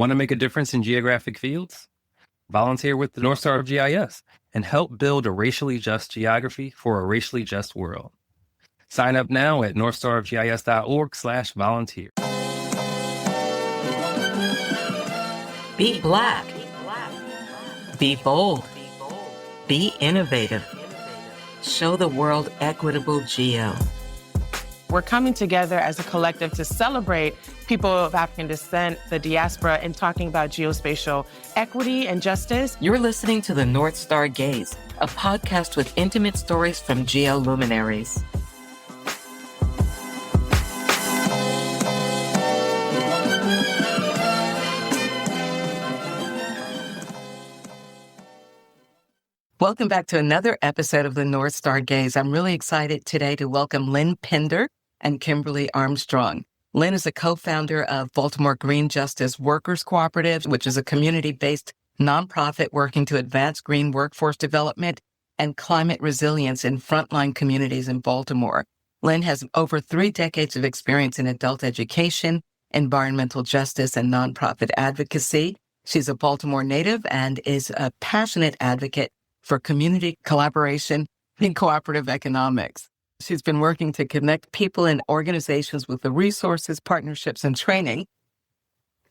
Want to make a difference in geographic fields? Volunteer with the Northstar GIS and help build a racially just geography for a racially just world. Sign up now at northstargis.org/volunteer. Be Black. Be bold. Be innovative. Show the world equitable geo. We're coming together as a collective to celebrate people of African descent, the diaspora, and talking about geospatial equity and justice. You're listening to the Northstar GAZE, a podcast with intimate stories from geoluminaries. Welcome back to another episode of the Northstar GAZE. I'm really excited today to welcome Lynn Pinder and Kimberly Armstrong. Lynn is a co-founder of Baltimore Green Justice Workers Cooperative, which is a community-based nonprofit working to advance green workforce development and climate resilience in frontline communities in Baltimore. Lynn has over 3 decades of experience in adult education, environmental justice, and nonprofit advocacy. She's a Baltimore native and is a passionate advocate for community collaboration in cooperative economics. She's been working to connect people and organizations with the resources, partnerships, and training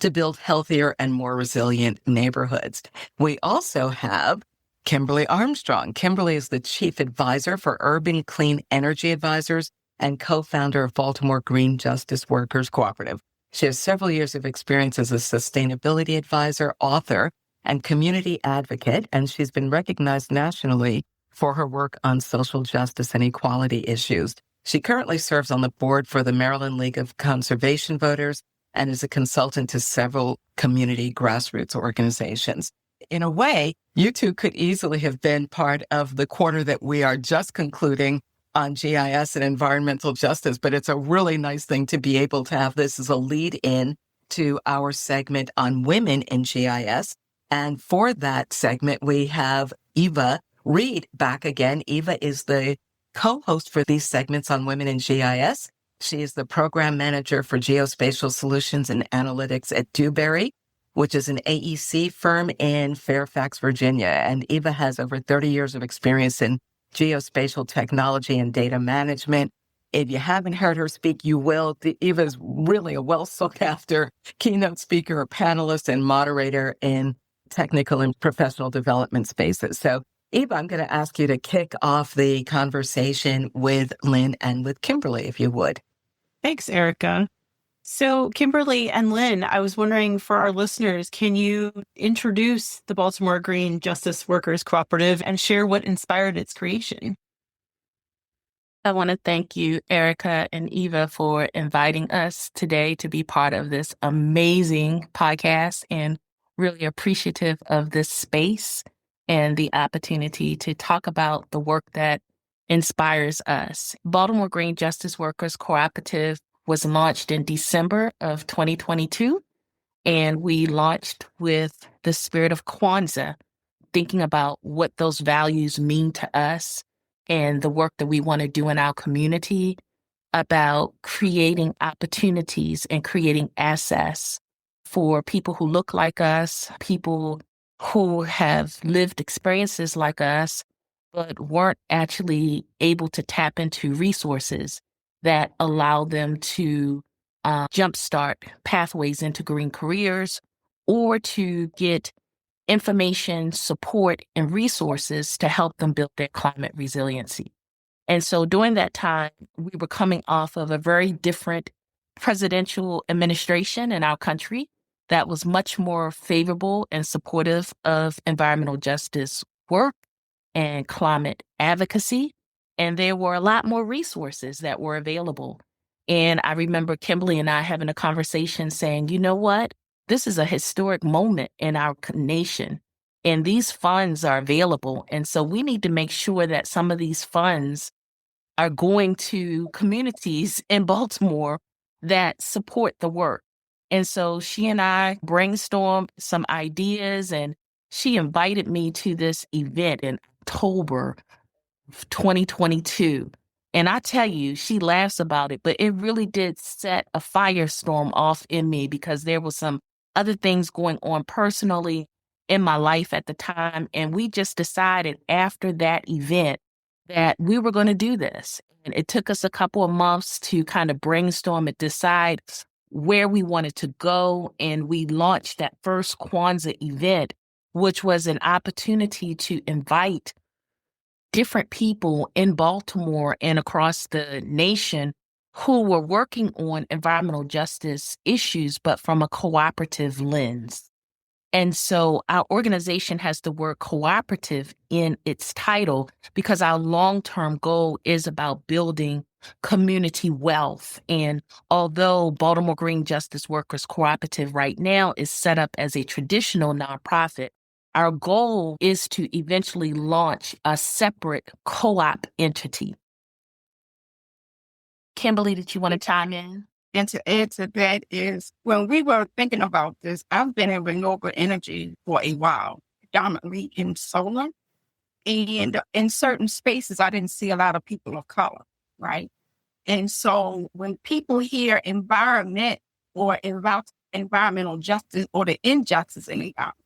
to build healthier and more resilient neighborhoods. We also have Kimberly Armstrong. Kimberly is the Chief Advisor for Urban Clean Energy Advisors and co-founder of Baltimore Green Justice Workers Cooperative. She has several years of experience as a sustainability advisor, author, and community advocate, and she's been recognized nationally for her work on social justice and equality issues. She currently serves on the board for the Maryland League of Conservation Voters and is a consultant to several community grassroots organizations. In a way, you two could easily have been part of the quarter that we are just concluding on GIS and environmental justice, but it's a really nice thing to be able to have this as a lead-in to our segment on women in GIS. And for that segment, we have Eva Reed back again. Eva is the co-host for these segments on women in GIS. She is the program manager for geospatial solutions and analytics at Dewberry, which is an AEC firm in Fairfax, Virginia. And Eva has over 30 years of experience in geospatial technology and data management. If you haven't heard her speak, you will. Eva is really a well-sought-after keynote speaker, panelist, and moderator in technical and professional development spaces. So, Eva, I'm going to ask you to kick off the conversation with Lynn and with Kimberly, if you would. Thanks, Erica. So, Kimberly and Lynn, I was wondering for our listeners, can you introduce the Baltimore Green Justice Workers Cooperative and share what inspired its creation? I want to thank you, Erica and Eva, for inviting us today to be part of this amazing podcast, and really appreciative of this space and the opportunity to talk about the work that inspires us. Baltimore Green Justice Workers Cooperative was launched in December of 2022, and we launched with the spirit of Kwanzaa, thinking about what those values mean to us and the work that we want to do in our community about creating opportunities and creating access for people who look like us, people who have lived experiences like us, but weren't actually able to tap into resources that allow them to jumpstart pathways into green careers or to get information, support, and resources to help them build their climate resiliency. And so during that time, we were coming off of a very different presidential administration in our country that was much more favorable and supportive of environmental justice work and climate advocacy. And there were a lot more resources that were available. And I remember Kimberly and I having a conversation saying, you know what? This is a historic moment in our nation, and these funds are available. And so we need to make sure that some of these funds are going to communities in Baltimore that support the work. And so she and I brainstormed some ideas, and she invited me to this event in October of 2022. And I tell you, she laughs about it, but it really did set a firestorm off in me because there was some other things going on personally in my life at the time. And we just decided after that event that we were going to do this. And it took us a couple of months to kind of brainstorm and decide where we wanted to go. And we launched that first Kwanzaa event, which was an opportunity to invite different people in Baltimore and across the nation who were working on environmental justice issues, but from a cooperative lens. And so our organization has the word cooperative in its title because our long-term goal is about building community wealth. And although Baltimore Green Justice Workers Cooperative right now is set up as a traditional nonprofit, our goal is to eventually launch a separate co-op entity. Kimberly, did you want to chime in? And to add to that is when we were thinking about this, I've been in renewable energy for a while, predominantly in solar. And in certain spaces, I didn't see a lot of people of color, right? And so when people hear environment or environmental justice or the injustice in the environment,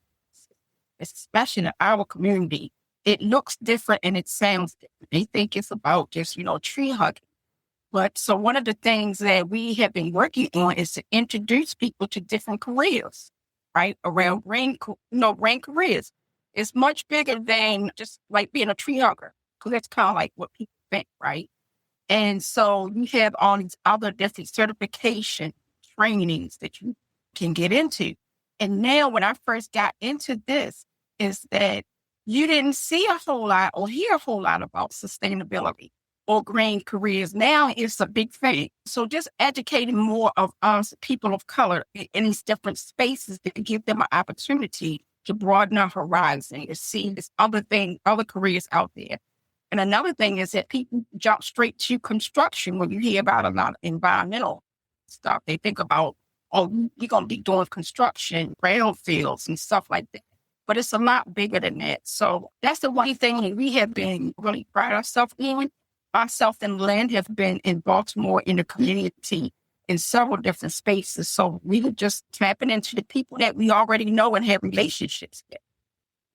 especially in our community, it looks different and it sounds different. They think it's about just, tree hugging. But so one of the things that we have been working on is to introduce people to different careers, right? Around green careers. It's much bigger than just like being a tree hugger, because that's kind of like what people think, right? And so you have all these other different certification trainings that you can get into. And now when I first got into this is that you didn't see a whole lot or hear a whole lot about sustainability or green careers. Now it's a big thing. So just educating more of us, people of color, in these different spaces to give them an opportunity to broaden our horizon, to see this other careers out there. And another thing is that people jump straight to construction when you hear about a lot of environmental stuff. They think about, you're going to be doing construction, brownfields and stuff like that. But it's a lot bigger than that. So that's the one thing that we have been really proud of ourselves in. Myself and Lynn have been in Baltimore in the community in several different spaces. So we were just tapping into the people that we already know and have relationships with.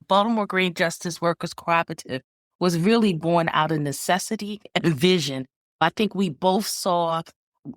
Baltimore Green Justice Workers Cooperative was really born out of necessity and vision. I think we both saw,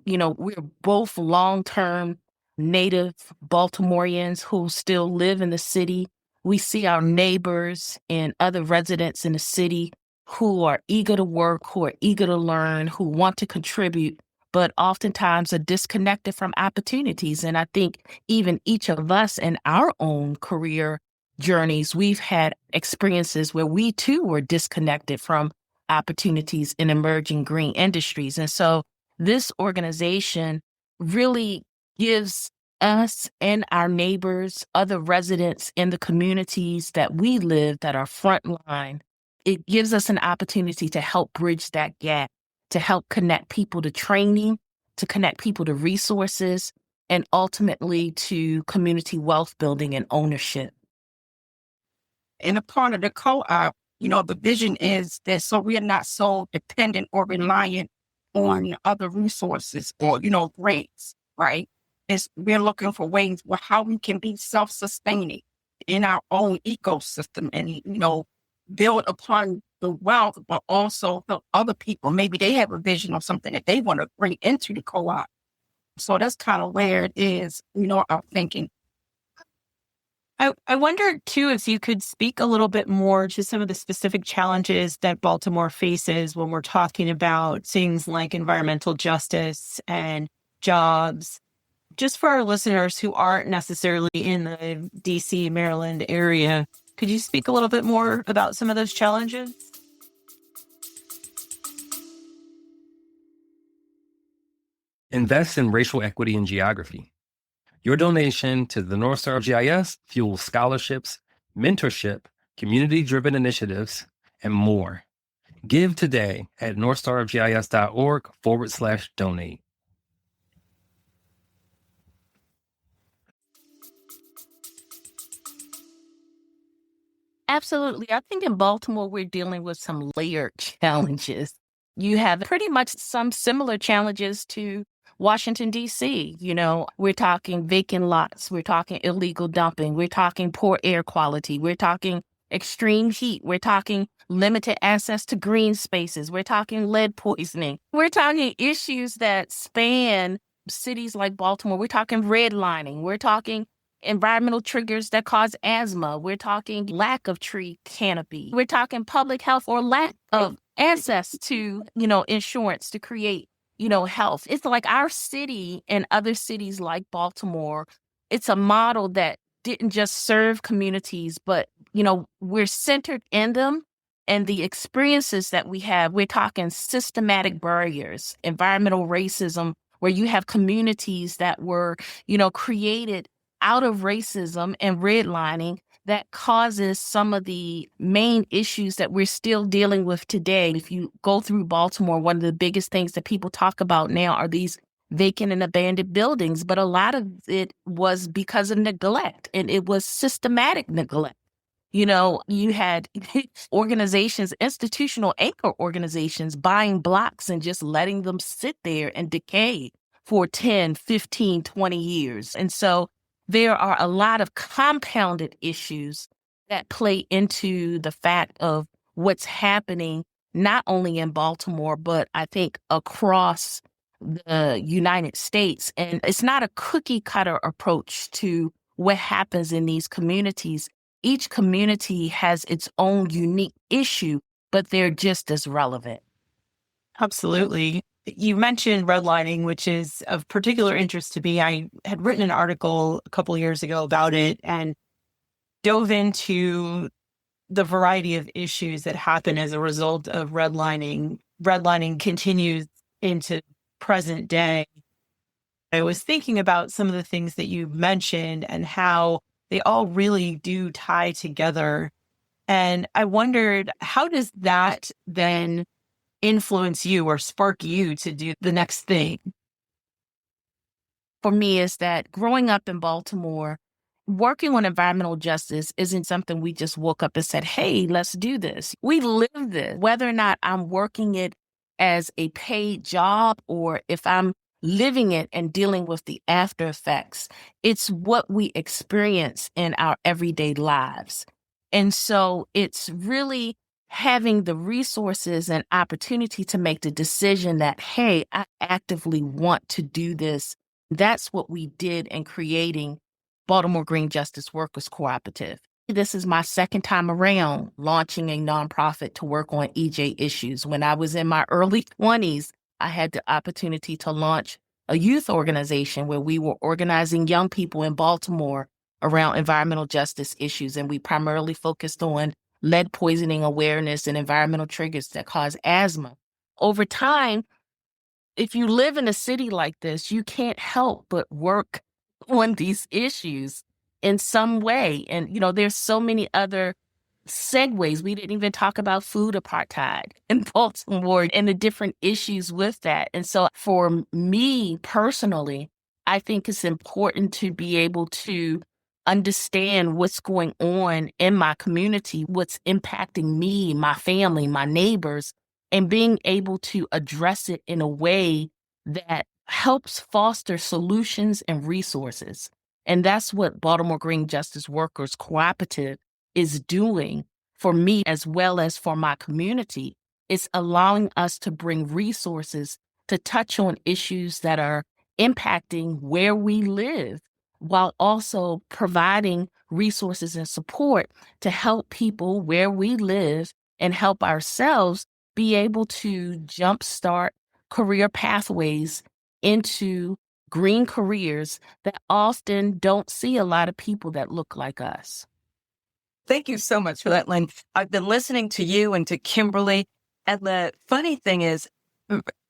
we're both long-term native Baltimoreans who still live in the city. We see our neighbors and other residents in the city who are eager to work, who are eager to learn, who want to contribute, but oftentimes are disconnected from opportunities. And I think even each of us in our own career journeys, we've had experiences where we too were disconnected from opportunities in emerging green industries. And so this organization really gives us and our neighbors, other residents in the communities that we live that are frontline, it gives us an opportunity to help bridge that gap, to help connect people to training, to connect people to resources, and ultimately to community wealth building and ownership. And a part of the co-op, the vision is that so we are not so dependent or reliant on other resources or, grants, right? We're looking for ways how we can be self-sustaining in our own ecosystem and, build upon the wealth, but also help other people. Maybe they have a vision of something that they want to bring into the co-op. So that's kind of where it is, our thinking. I wonder, too, if you could speak a little bit more to some of the specific challenges that Baltimore faces when we're talking about things like environmental justice and jobs. Just for our listeners who aren't necessarily in the DC, Maryland area, could you speak a little bit more about some of those challenges? Invest in racial equity and geography. Your donation to the Northstar GIS fuels scholarships, mentorship, community-driven initiatives, and more. Give today at northstargis.org/donate. Absolutely. I think in Baltimore, we're dealing with some layered challenges. You have pretty much some similar challenges to Washington, D.C., we're talking vacant lots. We're talking illegal dumping. We're talking poor air quality. We're talking extreme heat. We're talking limited access to green spaces. We're talking lead poisoning. We're talking issues that span cities like Baltimore. We're talking redlining. We're talking environmental triggers that cause asthma. We're talking lack of tree canopy. We're talking public health or lack of access to, insurance to create, health. It's like our city and other cities like Baltimore, it's a model that didn't just serve communities, but, we're centered in them. And the experiences that we have, we're talking systematic barriers, environmental racism, where you have communities that were, created out of racism and redlining that causes some of the main issues that we're still dealing with today. If you go through Baltimore, one of the biggest things that people talk about now are these vacant and abandoned buildings, but a lot of it was because of neglect, and it was systematic neglect. You had organizations, institutional anchor organizations buying blocks and just letting them sit there and decay for 10, 15, 20 years. And so there are a lot of compounded issues that play into the fact of what's happening, not only in Baltimore, but I think across the United States. And it's not a cookie cutter approach to what happens in these communities. Each community has its own unique issue, but they're just as relevant. Absolutely. You mentioned redlining, which is of particular interest to me. I had written an article a couple of years ago about it and dove into the variety of issues that happen as a result of redlining. Redlining continues into present day. I was thinking about some of the things that you mentioned and how they all really do tie together. And I wondered, how does that then influence you or spark you to do the next thing? For me, is that growing up in Baltimore, working on environmental justice isn't something we just woke up and said, hey, let's do this. We live this. Whether or not I'm working it as a paid job or if I'm living it and dealing with the after effects, it's what we experience in our everyday lives. And so it's really having the resources and opportunity to make the decision that, hey, I actively want to do this. That's what we did in creating Baltimore Green Justice Workers Cooperative. This is my second time around launching a nonprofit to work on EJ issues. When I was in my early 20s, I had the opportunity to launch a youth organization where we were organizing young people in Baltimore around environmental justice issues. And we primarily focused on lead poisoning awareness and environmental triggers that cause asthma. Over time, if you live in a city like this, you can't help but work on these issues in some way. And, there's so many other segues. We didn't even talk about food apartheid in Baltimore and the different issues with that. And so for me personally, I think it's important to be able to understand what's going on in my community, what's impacting me, my family, my neighbors, and being able to address it in a way that helps foster solutions and resources. And that's what Baltimore Green Justice Workers Cooperative is doing for me as well as for my community. It's allowing us to bring resources to touch on issues that are impacting where we live, while also providing resources and support to help people where we live and help ourselves be able to jumpstart career pathways into green careers that often don't see a lot of people that look like us. Thank you so much for that, Lynn. I've been listening to you and to Kimberly. And the funny thing is,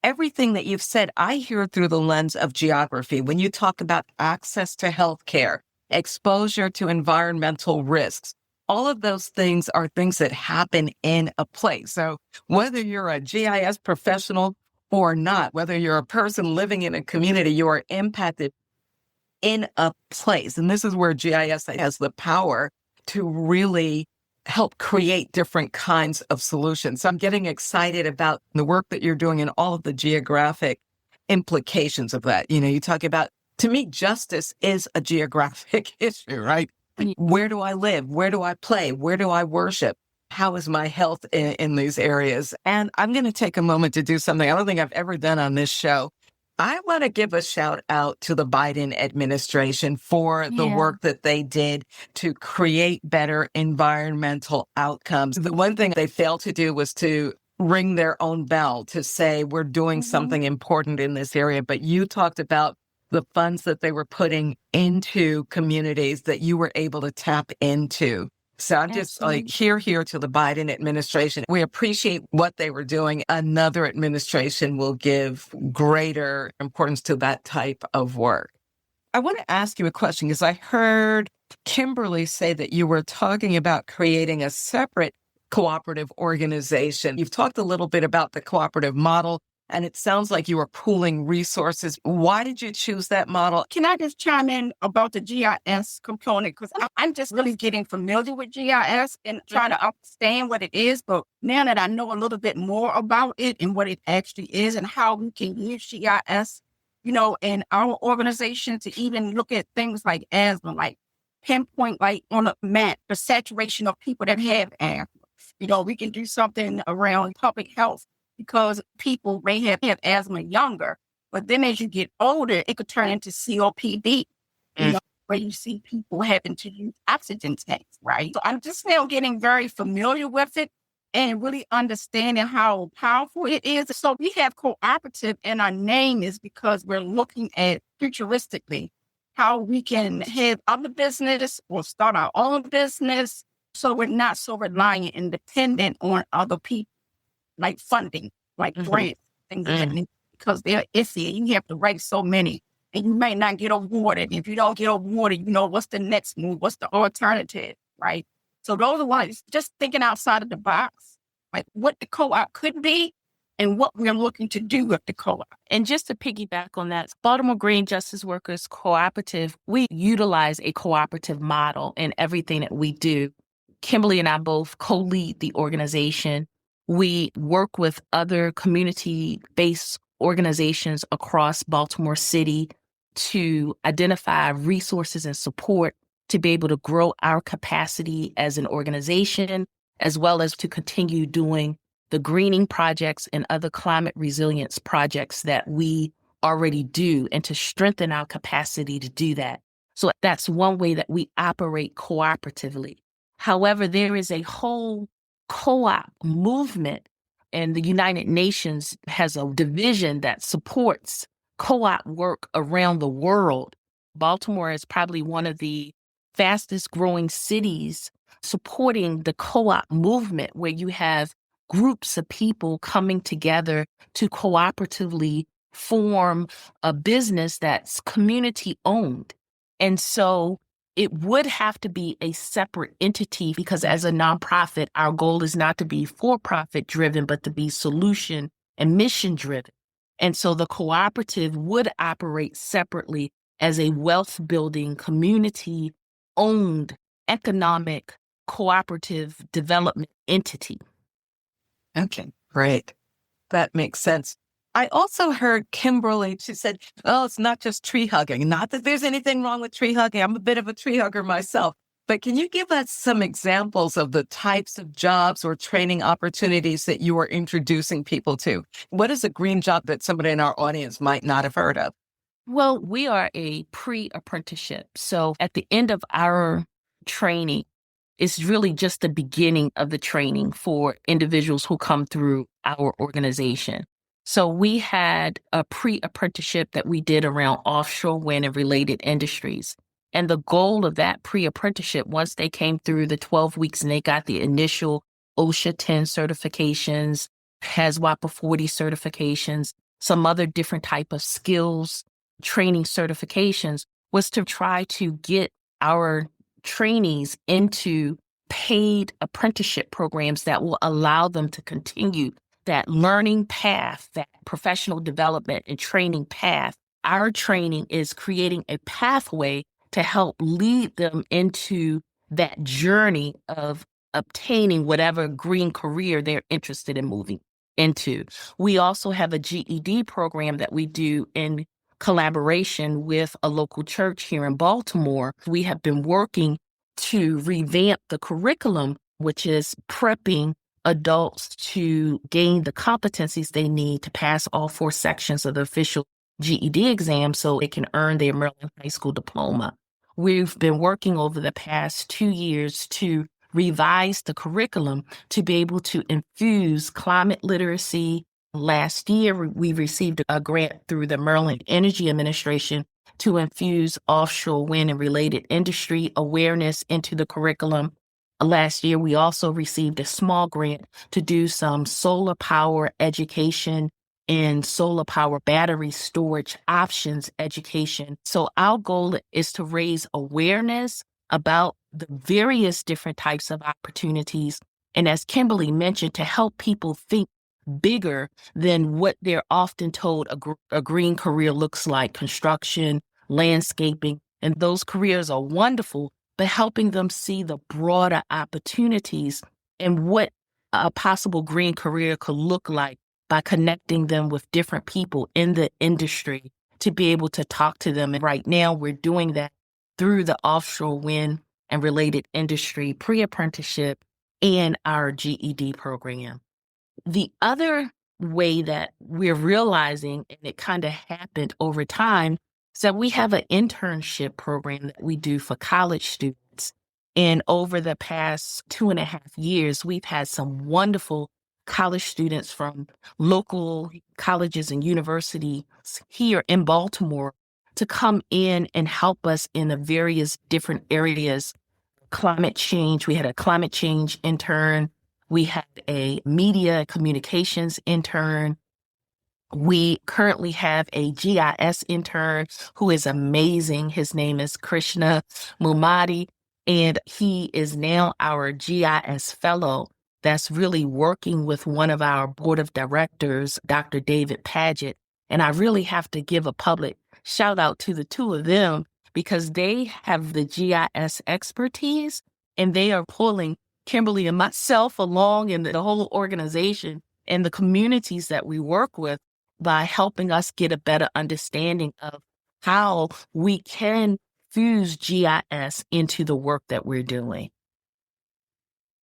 everything that you've said, I hear through the lens of geography. When you talk about access to healthcare, exposure to environmental risks, all of those things are things that happen in a place. So whether you're a GIS professional or not, whether you're a person living in a community, you are impacted in a place. And this is where GIS has the power to really help create different kinds of solutions. So I'm getting excited about the work that you're doing in all of the geographic implications of that. You talk about, to me, justice is a geographic issue, right? Where do I live? Where do I play? Where do I worship? How is my health in these areas? And I'm going to take a moment to do something I don't think I've ever done on this show. I want to give a shout out to the Biden administration for the work that they did to create better environmental outcomes. The one thing they failed to do was to ring their own bell to say we're doing something important in this area. But you talked about the funds that they were putting into communities that you were able to tap into. So I'm just like, here to the Biden administration. We appreciate what they were doing. Another administration will give greater importance to that type of work. I want to ask you a question because I heard Kimberly say that you were talking about creating a separate cooperative organization. You've talked a little bit about the cooperative model, and it sounds like you were pooling resources. Why did you choose that model? Can I just chime in about the GIS component? Because I'm just really getting familiar with GIS and trying to understand what it is. But now that I know a little bit more about it and what it actually is and how we can use GIS, in our organization to even look at things like asthma, like pinpoint, like on a map, the saturation of people that have asthma. We can do something around public health, because people may have asthma younger, but then as you get older, it could turn into COPD, where you see people having to use oxygen tanks, right? So I'm just now getting very familiar with it and really understanding how powerful it is. So we have cooperative in our name is because we're looking at futuristically how we can have other business or start our own business so we're not so reliant and dependent on other people. Like funding, like grants, things like that, because they're iffy and you have to write so many and you may not get awarded. If you don't get awarded, what's the next move? What's the alternative, right? So those are ones, just thinking outside of the box, like what the co-op could be and what we're looking to do with the co-op. And just to piggyback on that, Baltimore Green Justice Workers Cooperative, we utilize a cooperative model in everything that we do. Kimberly and I both co-lead the organization. We work with other community-based organizations across Baltimore City to identify resources and support to be able to grow our capacity as an organization, as well as to continue doing the greening projects and other climate resilience projects that we already do and to strengthen our capacity to do that. So that's one way that we operate cooperatively. However, there is a whole co-op movement, and the United Nations has a division that supports co-op work around the world. Baltimore is probably one of the fastest growing cities supporting the co-op movement, where you have groups of people coming together to cooperatively form a business that's community owned. And so it would have to be a separate entity because as a nonprofit, our goal is not to be for-profit driven, but to be solution and mission driven. And so the cooperative would operate separately as a wealth building, community owned, economic, cooperative development entity. Okay, great. That makes sense. I also heard Kimberly, she said, oh, it's not just tree hugging. Not that there's anything wrong with tree hugging. I'm a bit of a tree hugger myself. But can you give us some examples of the types of jobs or training opportunities that you are introducing people to? What is a green job that somebody in our audience might not have heard of? Well, we are a pre-apprenticeship. So at the end of our training, it's really just the beginning of the training for individuals who come through our organization. So we had a pre-apprenticeship that we did around offshore wind and related industries. And the goal of that pre-apprenticeship, once they came through the 12 weeks and they got the initial OSHA 10 certifications, HAZWAPA 40 certifications, some other different type of skills training certifications, was to try to get our trainees into paid apprenticeship programs that will allow them to continue that learning path, that professional development and training path. Our training is creating a pathway to help lead them into that journey of obtaining whatever green career they're interested in moving into. We also have a GED program that we do in collaboration with a local church here in Baltimore. We have been working to revamp the curriculum, which is prepping adults to gain the competencies they need to pass all 4 sections of the official GED exam so they can earn their Maryland high school diploma. We've been working over the past 2 years to revise the curriculum to be able to infuse climate literacy. Last year, we received a grant through the Maryland Energy Administration to infuse offshore wind and related industry awareness into the curriculum. Last year, we also received a small grant to do some solar power education and solar power battery storage options education. So our goal is to raise awareness about the various different types of opportunities. And as Kimberly mentioned, to help people think bigger than what they're often told a green career looks like: construction, landscaping, and those careers are wonderful, but helping them see the broader opportunities and what a possible green career could look like by connecting them with different people in the industry to be able to talk to them. And right now we're doing that through the offshore wind and related industry pre-apprenticeship and our GED program. The other way that we're realizing, and it kind of happened over time, is that we have an internship program that we do for college students. And over the past 2.5 years, we've had some wonderful college students from local colleges and universities here in Baltimore to come in and help us in the various different areas. Climate change, we had a climate change intern. We had a media communications intern. We currently have a GIS intern who is amazing. His name is Krishna Mumadi, and he is now our GIS fellow that's really working with one of our board of directors, Dr. David Paget. And I really have to give a public shout out to the two of them because they have the GIS expertise and they are pulling Kimberly and myself along and the whole organization and the communities that we work with by helping us get a better understanding of how we can fuse GIS into the work that we're doing.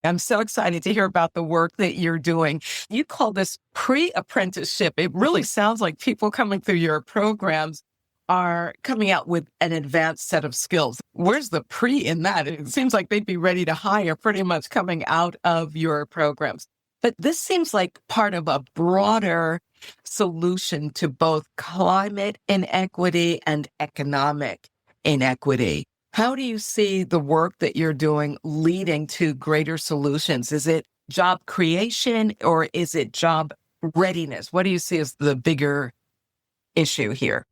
I'm so excited to hear about the work that you're doing. You call this pre-apprenticeship. It really sounds like people coming through your programs are coming out with an advanced set of skills. Where's the pre in that? It seems like they'd be ready to hire pretty much coming out of your programs. But this seems like part of a broader solution to both climate inequity and economic inequity. How do you see the work that you're doing leading to greater solutions? Is it job creation or is it job readiness? What do you see as the bigger issue here?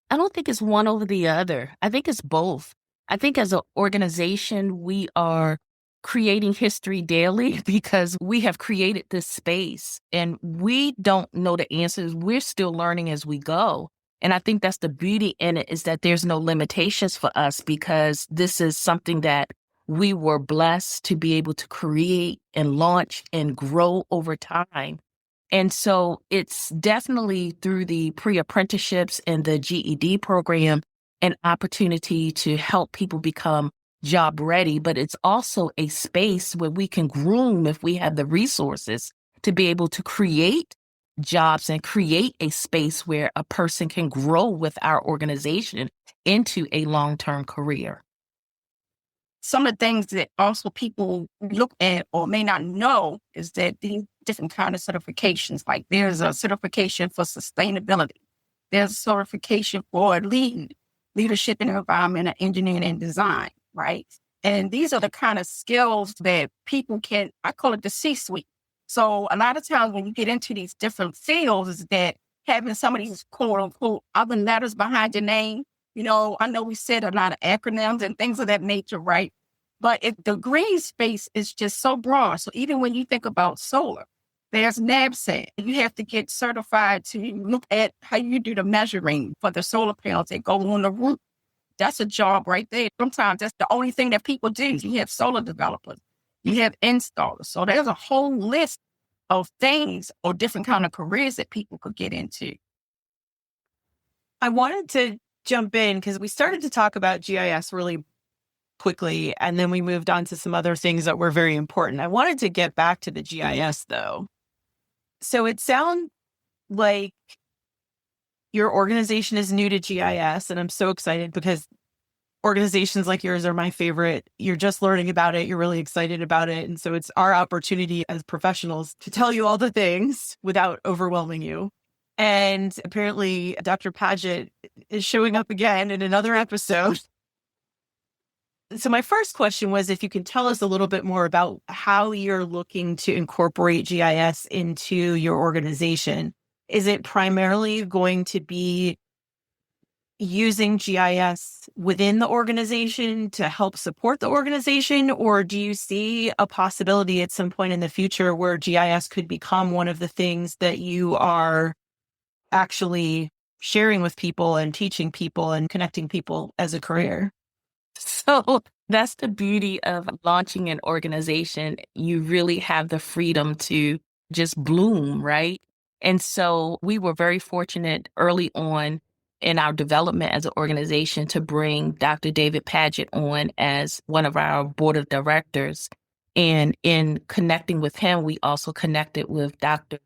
I don't think it's one over the other. I think it's both. I think as an organization, we are creating history daily because we have created this space and we don't know the answers. We're still learning as we go. And I think that's the beauty in it, is that there's no limitations for us because this is something that we were blessed to be able to create and launch and grow over time. And so it's definitely through the pre-apprenticeships and the GED program an opportunity to help people become job ready, but it's also a space where we can groom, if we have the resources, to be able to create jobs and create a space where a person can grow with our organization into a long-term career. Some of the things that also people look at or may not know is that these different kind of certifications, like there's a certification for sustainability. There's a certification for leadership in environmental engineering and design, right? And these are the kind of skills that people can, I call it the C-suite. So a lot of times when you get into these different fields is that having some of these quote unquote other letters behind your name, you know, I know we said a lot of acronyms and things of that nature, right? But the green space is just so broad. So even when you think about solar, there's NABSAT. You have to get certified to look at how you do the measuring for the solar panels that go on the roof. That's a job right there. Sometimes that's the only thing that people do. You have solar developers. You have installers. So there's a whole list of things or different kind of careers that people could get into. I wanted to jump in because we started to talk about GIS really quickly, and then we moved on to some other things that were very important. I wanted to get back to the GIS though. So it sounds like your organization is new to GIS, and I'm so excited because organizations like yours are my favorite. You're just learning about it. You're really excited about it. And so it's our opportunity as professionals to tell you all the things without overwhelming you. And apparently Dr. Paget is showing up again in another episode. So my first question was if you can tell us a little bit more about how you're looking to incorporate GIS into your organization. Is it primarily going to be using GIS within the organization to help support the organization? Or do you see a possibility at some point in the future where GIS could become one of the things that you are actually sharing with people and teaching people and connecting people as a career? So that's the beauty of launching an organization. You really have the freedom to just bloom, right? And so we were very fortunate early on in our development as an organization to bring Dr. David Paget on as one of our board of directors. And in connecting with him, we also connected with Dr.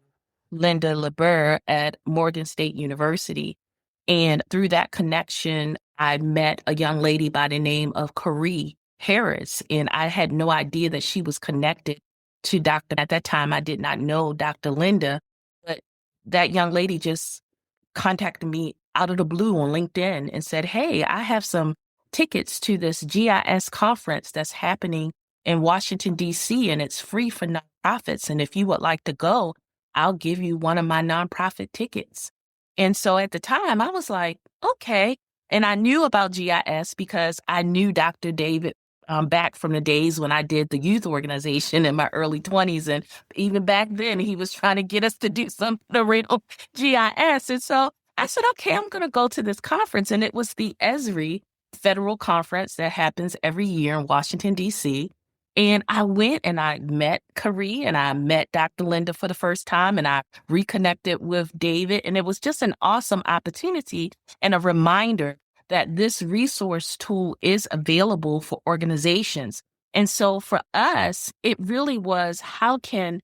Linda LeBur at Morgan State University. And through that connection, I met a young lady by the name of Corrie Harris, and I had no idea that she was connected to Dr. At that time, I did not know Dr. Linda, but that young lady just contacted me out of the blue on LinkedIn and said, hey, I have some tickets to this GIS conference that's happening in Washington, D.C., and it's free for nonprofits. And if you would like to go, I'll give you one of my nonprofit tickets. And so at the time, I was like, okay. And I knew about GIS because I knew Dr. David back from the days when I did the youth organization in my early 20s. And even back then, he was trying to get us to do something around GIS. And so I said, okay, I'm going to go to this conference. And it was the ESRI federal conference that happens every year in Washington, D.C. And I went and I met Corrie and I met Dr. Linda for the first time and I reconnected with David. And it was just an awesome opportunity and a reminder that this resource tool is available for organizations. And so for us, it really was how can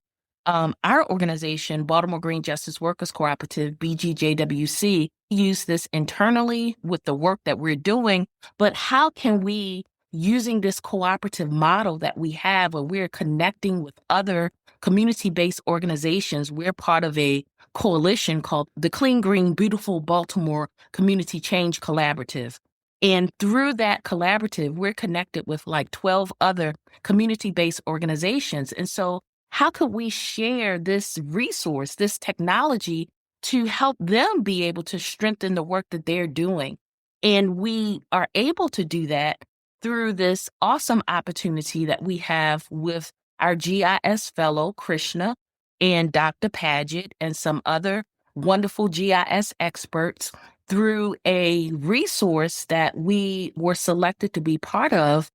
our organization, Baltimore Green Justice Workers Cooperative, BGJWC, use this internally with the work that we're doing, but how can we using this cooperative model that we have where we're connecting with other community-based organizations. We're part of a coalition called the Clean, Green, Beautiful Baltimore Community Change Collaborative. And through that collaborative, we're connected with like 12 other community-based organizations. And so how could we share this resource, this technology, to help them be able to strengthen the work that they're doing? And we are able to do that through this awesome opportunity that we have with our GIS fellow, Krishna, and Dr. Paget, and some other wonderful GIS experts through a resource that we were selected to be part of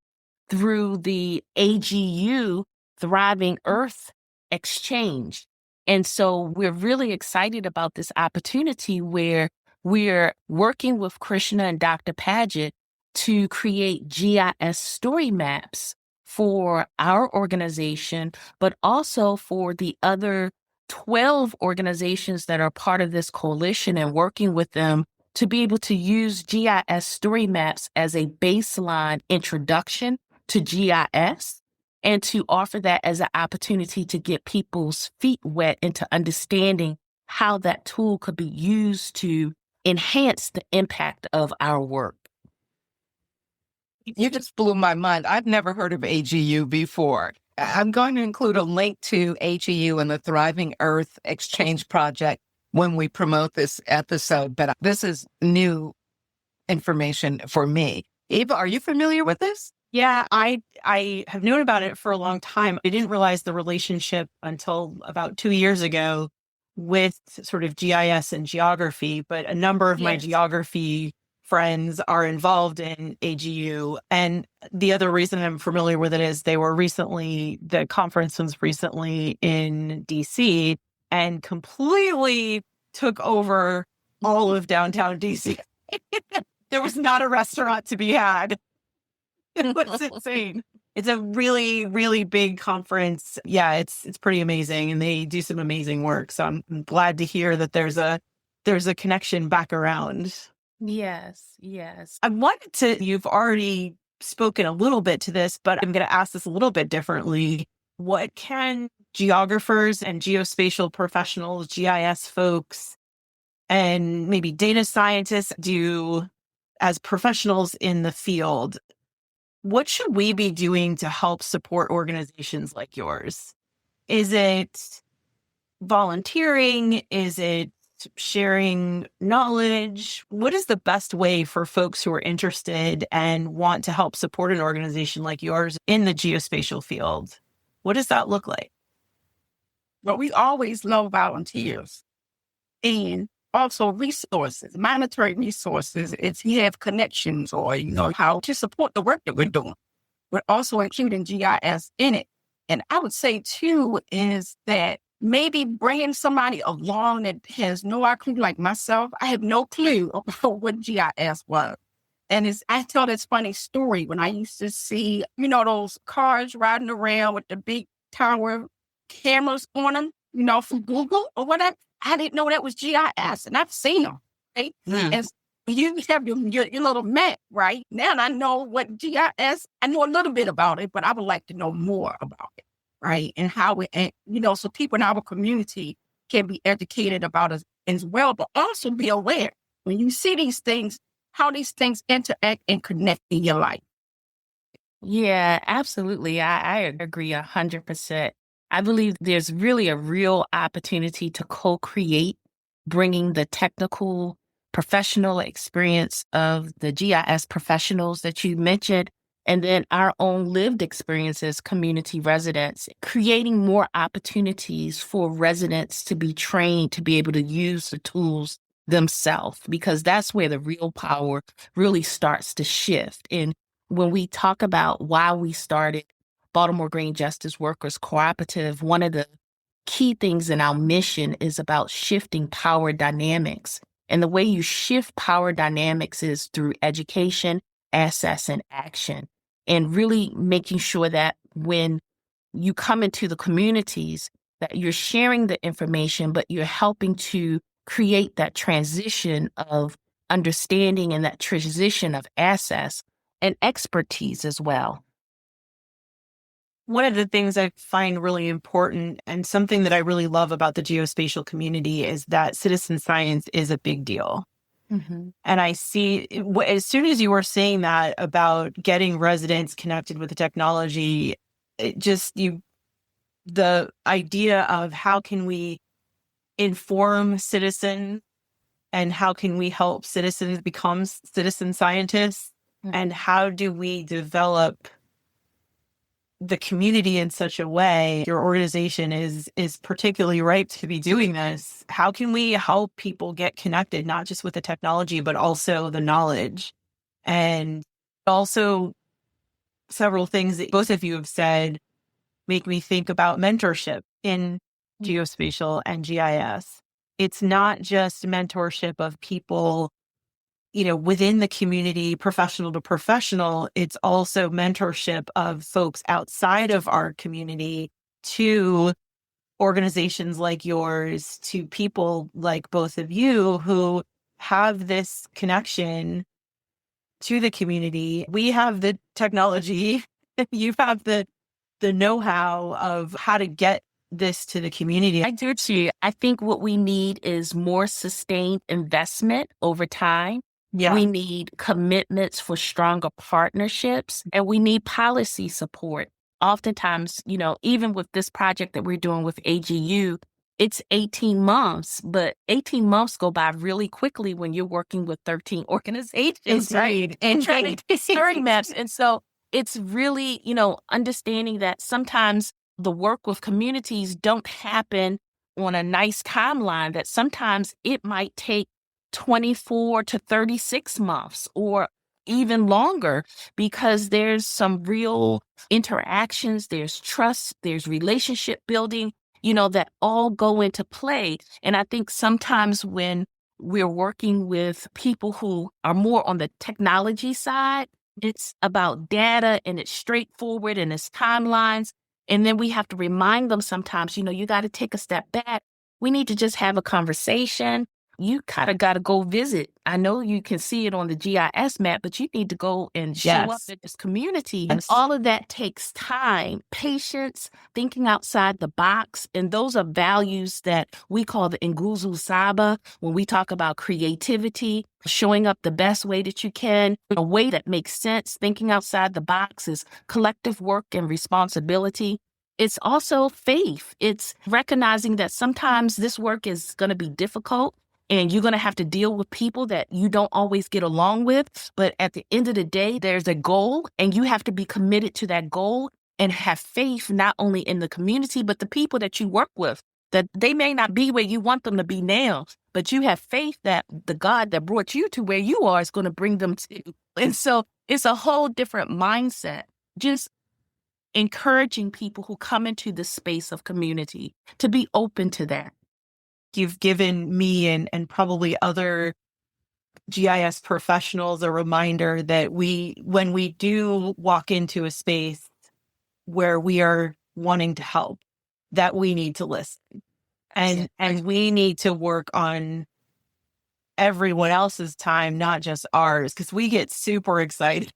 through the AGU Thriving Earth Exchange. And so we're really excited about this opportunity where we're working with Krishna and Dr. Paget to create GIS story maps for our organization, but also for the other 12 organizations that are part of this coalition and working with them to be able to use GIS story maps as a baseline introduction to GIS and to offer that as an opportunity to get people's feet wet into understanding how that tool could be used to enhance the impact of our work. You just blew my mind. I've never heard of AGU before. I'm going to include a link to AGU and the Thriving Earth Exchange Project when we promote this episode, but this is new information for me. Eva, are you familiar with this? Yeah, I have known about it for a long time. I didn't realize the relationship until about 2 years ago with sort of GIS and geography, but a number of my geography friends are involved in AGU. And the other reason I'm familiar with it is the conference was recently in DC and completely took over all of downtown DC. There was not a restaurant to be had. It was insane. It's a really, really big conference. Yeah, it's pretty amazing, and they do some amazing work. So I'm glad to hear that there's a connection back around. Yes. You've already spoken a little bit to this, but I'm going to ask this a little bit differently. What can geographers and geospatial professionals, GIS folks, and maybe data scientists do as professionals in the field? What should we be doing to help support organizations like yours? Is it volunteering? Is it sharing knowledge? What is the best way for folks who are interested and want to help support an organization like yours in the geospatial field? What does that look like? Well, we always love volunteers and also resources, monetary resources. If you have connections or, how to support the work that we're doing, but also including GIS in it. And I would say, too, is that maybe bringing somebody along that has no clue, like myself. I have no clue about what GIS was. And I tell this funny story when I used to see, those cars riding around with the big tower cameras on them, from Google or whatever. I didn't know that was GIS, and I've seen them, right? And you have your little map, right? Now I know what GIS, I know a little bit about it, but I would like to know more about it, right? And how so people in our community can be educated about it as well, but also be aware when you see these things, how these things interact and connect in your life. Yeah, absolutely. I agree 100%. I believe there's really a real opportunity to co-create, bringing the technical, professional experience of the GIS professionals that you mentioned, and then our own lived experiences, community residents, creating more opportunities for residents to be trained to be able to use the tools themselves, because that's where the real power really starts to shift. And when we talk about why we started Baltimore Green Justice Workers Cooperative, one of the key things in our mission is about shifting power dynamics. And the way you shift power dynamics is through education, access, and action. And really making sure that when you come into the communities, that you're sharing the information, but you're helping to create that transition of understanding and that transition of access and expertise as well. One of the things I find really important and something that I really love about the geospatial community is that citizen science is a big deal. Mm-hmm. And I see, as soon as you were saying that about getting residents connected with the technology, the idea of how can we inform citizens and how can we help citizens become citizen scientists, and how do we develop the community in such a way, your organization is particularly ripe to be doing this. How can we help people get connected, not just with the technology, but also the knowledge? And also several things that both of you have said make me think about mentorship in geospatial and GIS. It's not just mentorship of people within the community, professional to professional. It's also mentorship of folks outside of our community to organizations like yours, to people like both of you who have this connection to the community. We have the technology. You have the know-how of how to get this to the community. I do too. I think what we need is more sustained investment over time. Yeah. We need commitments for stronger partnerships, and we need policy support. Oftentimes, even with this project that we're doing with AGU, it's 18 months, but 18 months go by really quickly when you're working with 13 organizations, right? And trying to start maps. And so it's really, understanding that sometimes the work with communities don't happen on a nice timeline, that sometimes it might take 24 to 36 months or even longer, because there's some real interactions, there's trust, there's relationship building, that all go into play. And I think sometimes when we're working with people who are more on the technology side, it's about data and it's straightforward and it's timelines. And then we have to remind them sometimes, you got to take a step back. We need to just have a conversation. You kind of got to go visit. I know you can see it on the GIS map, but you need to go and show up in this community. And all of that takes time, patience, thinking outside the box. And those are values that we call the Nguzu Saba when we talk about creativity, showing up the best way that you can, a way that makes sense. Thinking outside the box is collective work and responsibility. It's also faith. It's recognizing that sometimes this work is going to be difficult. And you're going to have to deal with people that you don't always get along with. But at the end of the day, there's a goal, and you have to be committed to that goal and have faith not only in the community, but the people that you work with, that they may not be where you want them to be now, but you have faith that the God that brought you to where you are is going to bring them to. And so it's a whole different mindset, just encouraging people who come into the space of community to be open to that. You've given me and probably other GIS professionals a reminder that when we do walk into a space where we are wanting to help, that we need to listen and we need to work on everyone else's time, not just ours, because we get super excited.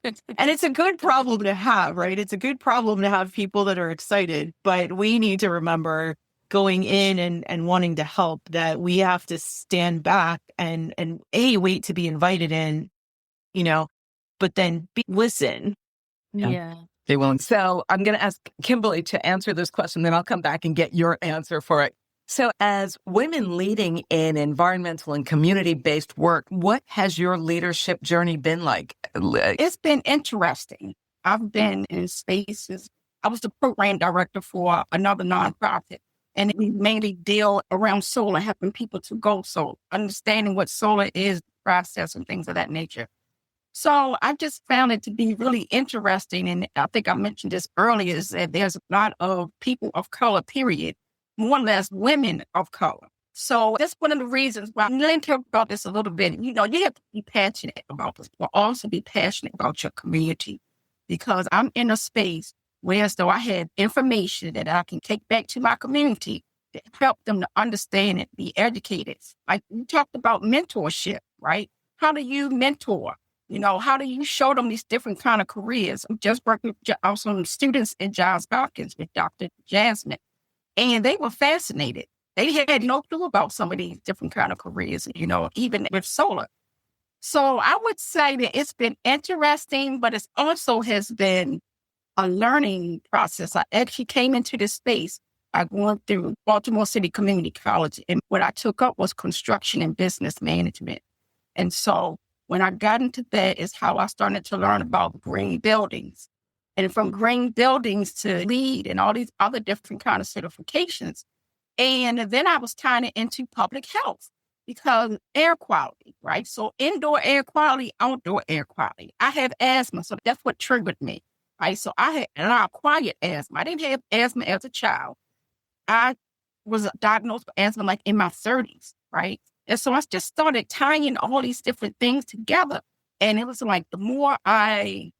And it's a good problem to have, right? It's a good problem to have people that are excited, but we need to remember going in and wanting to help, that we have to stand back and wait to be invited in, but then listen. Yeah. They won't. So I'm going to ask Kimberly to answer this question, then I'll come back and get your answer for it. So as women leading in environmental and community-based work, what has your leadership journey been like? It's been interesting. I've been in spaces. I was the program director for another nonprofit. And we mainly deal around solar, helping people to go solar, understanding what solar is, process, and things of that nature. So I just found it to be really interesting. And I think I mentioned this earlier, is that there's a lot of people of color, period, more or less women of color. So that's one of the reasons why Lynn talked about this a little bit. You have to be passionate about this, but also be passionate about your community, because I'm in a space whereas though I had information that I can take back to my community to help them to understand and be educated. Like we talked about mentorship, right? How do you mentor? How do you show them these different kind of careers? I'm just working with some students in Johns Hopkins with Dr. Jasmine, and they were fascinated. They had no clue about some of these different kind of careers, even with solar. So I would say that it's been interesting, but it also has been a learning process. I actually came into this space. I went through Baltimore City Community College, and what I took up was construction and business management. And so when I got into that is how I started to learn about green buildings. And from green buildings to LEED and all these other different kind of certifications. And then I was tying it into public health, because air quality, right? So indoor air quality, outdoor air quality. I have asthma, so that's what triggered me. Right, so I acquired asthma. I didn't have asthma as a child. I was diagnosed with asthma like in my 30s, right? And so I just started tying all these different things together. And it was like the more I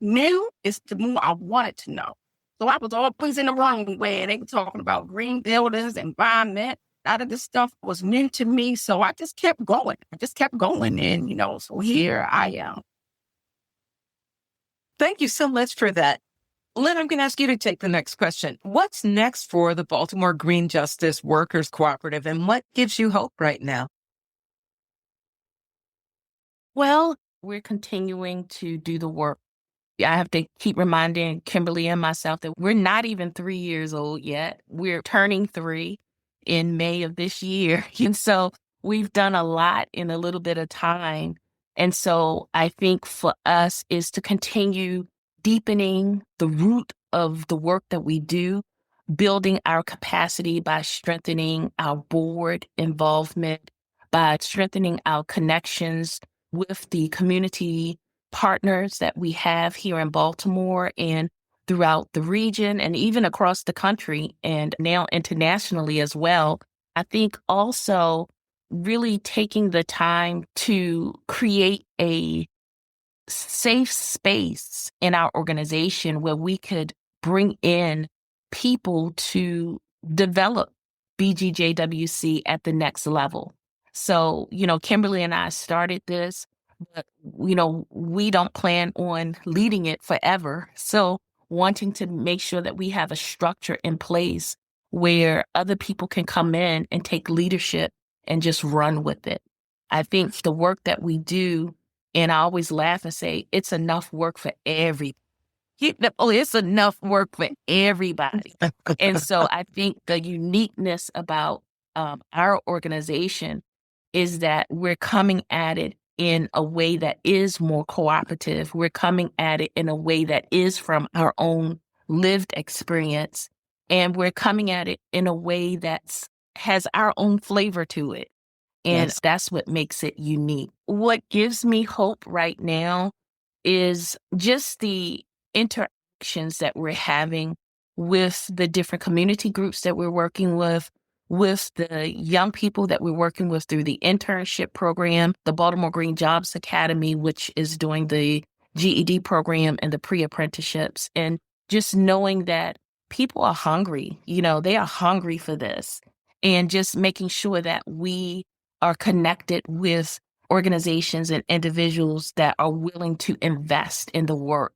knew, it's the more I wanted to know. So I was always in the room where they were talking about green buildings, environment. A lot of this stuff was new to me. So I just kept going. And, so here I am. Thank you so much for that. Lynn, I'm going to ask you to take the next question. What's next for the Baltimore Green Justice Workers Cooperative, and what gives you hope right now? Well, we're continuing to do the work. I have to keep reminding Kimberly and myself that we're not even 3 years old yet. We're turning 3 in May of this year. And so we've done a lot in a little bit of time. And so I think for us is to continue deepening the root of the work that we do, building our capacity by strengthening our board involvement, by strengthening our connections with the community partners that we have here in Baltimore and throughout the region and even across the country and now internationally as well. I think also really taking the time to create a safe space in our organization where we could bring in people to develop BGJWC at the next level. So, Kimberly and I started this, but, we don't plan on leading it forever. So wanting to make sure that we have a structure in place where other people can come in and take leadership and just run with it. I think the work that we do, and I always laugh and say, it's enough work for everybody. It's enough work for everybody. And so I think the uniqueness about our organization is that we're coming at it in a way that is more cooperative. We're coming at it in a way that is from our own lived experience. And we're coming at it in a way that has our own flavor to it. And that's what makes it unique. What gives me hope right now is just the interactions that we're having with the different community groups that we're working with the young people that we're working with through the internship program, the Baltimore Green Jobs Academy, which is doing the GED program and the pre-apprenticeships. And just knowing that people are hungry, they are hungry for this. And just making sure that we are connected with organizations and individuals that are willing to invest in the work.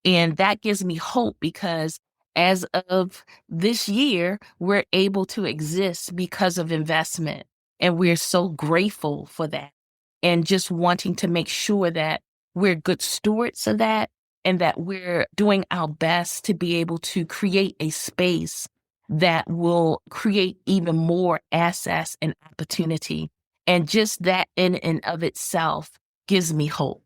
And that gives me hope because as of this year, we're able to exist because of investment. And we're so grateful for that. And just wanting to make sure that we're good stewards of that and that we're doing our best to be able to create a space that will create even more access and opportunity. And just that in and of itself gives me hope.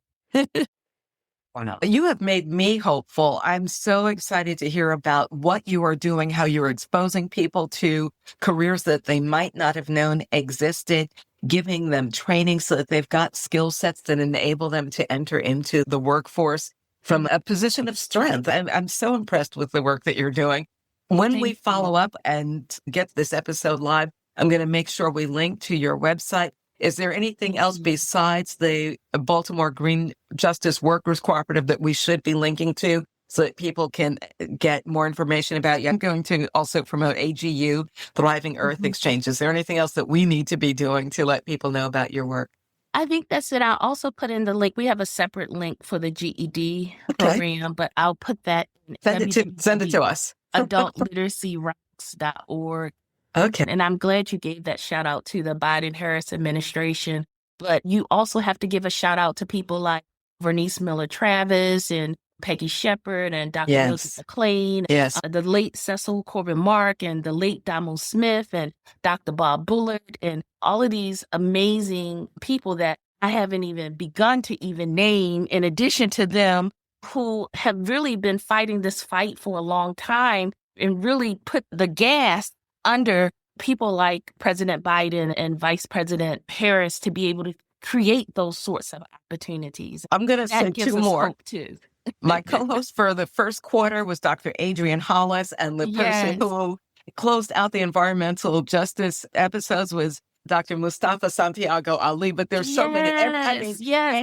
You have made me hopeful. I'm so excited to hear about what you are doing, how you're exposing people to careers that they might not have known existed, giving them training so that they've got skill sets that enable them to enter into the workforce from a position of strength. I'm so impressed with the work that you're doing. When we follow up and get this episode live, I'm going to make sure we link to your website. Is there anything else besides the Baltimore Green Justice Workers Cooperative that we should be linking to so that people can get more information about you? I'm going to also promote AGU, Thriving Earth Exchange. Is there anything else that we need to be doing to let people know about your work? I think that's it. I'll also put in the link. We have a separate link for the GED program, but I'll put that in. Send it to us. AdultLiteracyRocks.org. Okay. And I'm glad you gave that shout out to the Biden-Harris administration. But you also have to give a shout out to people like Vernice Miller-Travis and Peggy Shepard and Dr. Mildred McLean, the late Cecil Corbin Mark and the late Donald Smith and Dr. Bob Bullard and all of these amazing people that I haven't even begun to even name, in addition to them, who have really been fighting this fight for a long time and really put the gas under people like President Biden and Vice President Harris to be able to create those sorts of opportunities. I'm going to say two more. Too. My co-host for the first quarter was Dr. Adrienne Hollis, and the person who closed out the environmental justice episodes was Dr. Mustafa Santiago Ali. But there's so many.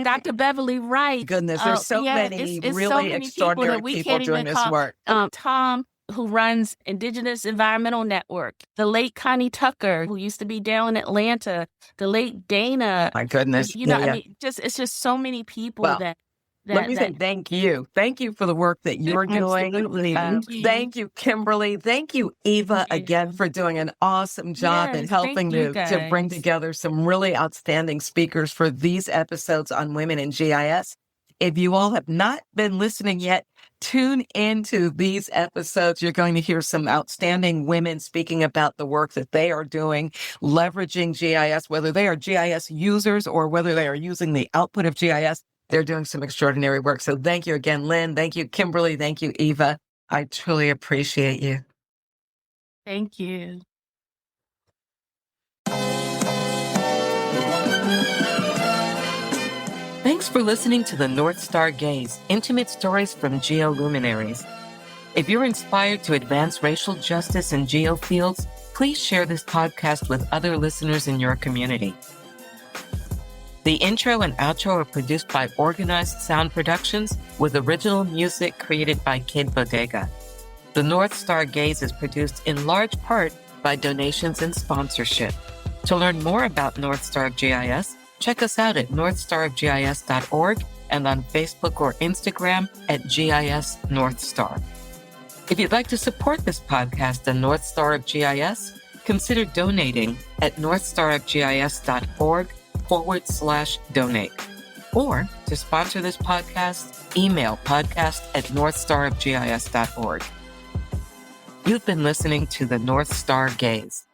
Dr. Beverly Wright. Goodness, there's so many really extraordinary people doing this work. Tom, who runs Indigenous Environmental Network, the late Connie Tucker, who used to be down in Atlanta, the late Dana. My goodness. I mean, it's just so many people that let me say thank you. Thank you for the work that you're doing. Thank you, Kimberly. Thank you, Eva, again, for doing an awesome job in helping to bring together some really outstanding speakers for these episodes on women in GIS. If you all have not been listening yet, tune into these episodes. You're going to hear some outstanding women speaking about the work that they are doing, leveraging GIS, whether they are GIS users or whether they are using the output of GIS. They're doing some extraordinary work. So thank you again, Lynn. Thank you, Kimberly. Thank you, Eva. I truly appreciate you. Thank you. for listening to the Northstar GAZE, intimate stories from geoluminaries. If you're inspired to advance racial justice in geo fields, please share this podcast with other listeners in your community. The intro and outro are produced by Organized Sound Productions with original music created by Kid Bodega. The Northstar GAZE is produced in large part by donations and sponsorship. To learn more about Northstar GIS, check us out at northstargis.org and on Facebook or Instagram at GIS Northstar. If you'd like to support this podcast and Northstar of GIS, consider donating at northstarofgis.org/donate. Or to sponsor this podcast, email podcast@northstarofgis.org. You've been listening to the Northstar GAZE.